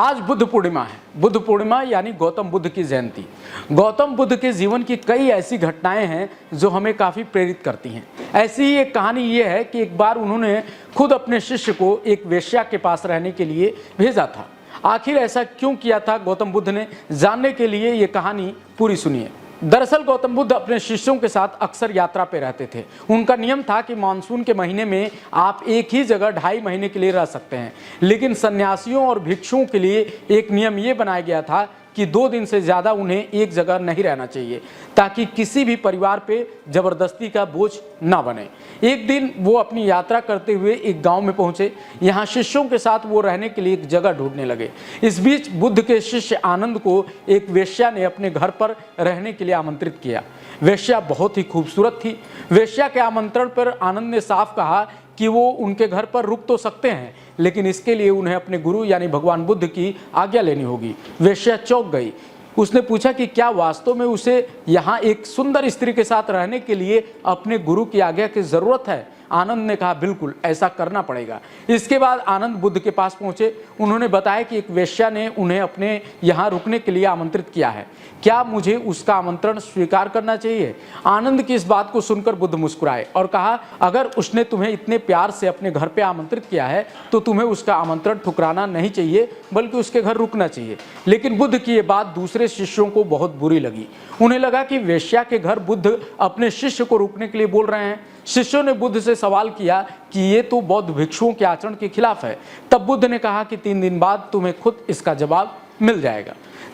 आज बुद्ध पूर्णिमा है। बुद्ध पूर्णिमा यानी गौतम बुद्ध की जयंती। गौतम बुद्ध के जीवन की कई ऐसी घटनाएं हैं जो हमें काफ़ी प्रेरित करती हैं। ऐसी ही एक कहानी ये है कि एक बार उन्होंने खुद अपने शिष्य को एक वेश्या के पास रहने के लिए भेजा था। आखिर ऐसा क्यों किया था गौतम बुद्ध ने, जानने के लिए ये कहानी पूरी सुनिए। दरअसल गौतम बुद्ध अपने शिष्यों के साथ अक्सर यात्रा पे रहते थे। उनका नियम था कि मानसून के महीने में आप एक ही जगह 2.5 महीने के लिए रह सकते हैं, लेकिन सन्यासियों और भिक्षुओं के लिए एक नियम ये बनाया गया था कि 2 दिन से ज़्यादा उन्हें एक जगह नहीं रहना चाहिए, ताकि किसी भी परिवार पे जबरदस्ती का बोझ ना बने। एक दिन वो अपनी यात्रा करते हुए एक गांव में पहुंचे। यहाँ शिष्यों के साथ वो रहने के लिए एक जगह ढूंढने लगे। इस बीच बुद्ध के शिष्य आनंद को एक वेश्या ने अपने घर पर रहने के लिए आमंत्रित किया। वेश्या बहुत ही खूबसूरत थी। वेश्या के आमंत्रण पर आनंद ने साफ कहा कि वो उनके घर पर रुक तो सकते हैं, लेकिन इसके लिए उन्हें अपने गुरु यानी भगवान बुद्ध की आज्ञा लेनी होगी। वेश्या चौंक गई। उसने पूछा कि क्या वास्तव में उसे यहाँ एक सुंदर स्त्री के साथ रहने के लिए अपने गुरु की आज्ञा की जरूरत है? आनंद ने कहा, बिल्कुल, ऐसा करना पड़ेगा। इसके बाद आनंद बुद्ध के पास पहुंचे। उन्होंने बताया कि एक वेश्या ने उन्हें अपने यहाँ रुकने के लिए आमंत्रित किया है। क्या मुझे उसका आमंत्रण स्वीकार करना चाहिए? आनंद की इस बात को सुनकर बुद्ध मुस्कुराए और कहा, अगर उसने तुम्हें इतने प्यार से अपने घर पे आमंत्रित किया है तो तुम्हें उसका आमंत्रण ठुकराना नहीं चाहिए, बल्कि उसके घर रुकना चाहिए। लेकिन बुद्ध की ये बात दूसरे शिष्यों को बहुत बुरी लगी। उन्हें लगा कि वेश्या के घर बुद्ध अपने शिष्य को रुकने के लिए बोल रहे हैं। शिष्यों ने बुद्ध से सवाल किया कि ये तो बौद्ध भिक्षुओं के आचरण के खिलाफ है। तब बुद्ध ने कहा कि 3 दिन बाद तुम्हें खुद इसका जवाब मिल जाएगा।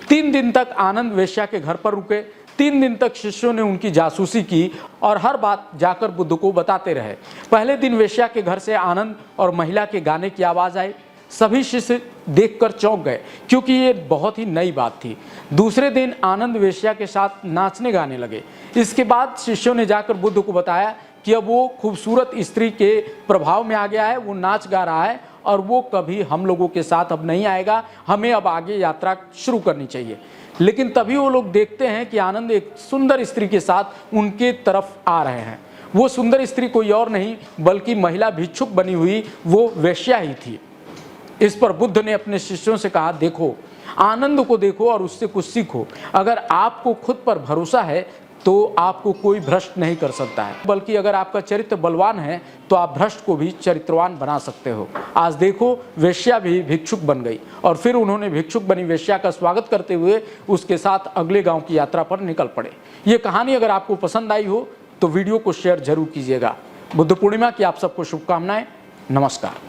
3 दिन तक आनंद वेश्या के घर पर रुके। 3 दिन तक शिष्यों ने उनकी जासूसी की और हर बात जाकर बुद्ध को बताते रहे। पहले दिन वेश्या के घर से आनंद और महिला के गाने की आवाज़ आई। सभी शिष्य देखकर चौंक गए, क्योंकि ये बहुत ही नई बात थी। दूसरे दिन आनंद वेश्या के साथ नाचने गाने लगे। इसके बाद शिष्यों ने जाकर बुद्ध को बताया कि अब वो खूबसूरत स्त्री के प्रभाव में आ गया है, वो नाच गा रहा है और वो कभी हम लोगों के साथ अब नहीं आएगा, हमें अब आगे यात्रा शुरू करनी चाहिए। लेकिन तभी वो लोग देखते हैं कि आनंद एक सुंदर स्त्री के साथ उनके तरफ आ रहे हैं। वो सुंदर स्त्री कोई और नहीं बल्कि महिला भिक्षुक बनी हुई वो वेश्या ही थी। इस पर बुद्ध ने अपने शिष्यों से कहा, देखो, आनंद को देखो और उससे कुछ सीखो। अगर आपको खुद पर भरोसा है तो आपको कोई भ्रष्ट नहीं कर सकता है, बल्कि अगर आपका चरित्र बलवान है तो आप भ्रष्ट को भी चरित्रवान बना सकते हो। आज देखो, वेश्या भी भिक्षुक बन गई और फिर उन्होंने भिक्षुक बनी वेश्या का स्वागत करते हुए उसके साथ अगले गांव की यात्रा पर निकल पड़े। ये कहानी अगर आपको पसंद आई हो तो वीडियो को शेयर जरूर कीजिएगा। बुद्ध पूर्णिमा की आप सबको शुभकामनाएं। नमस्कार।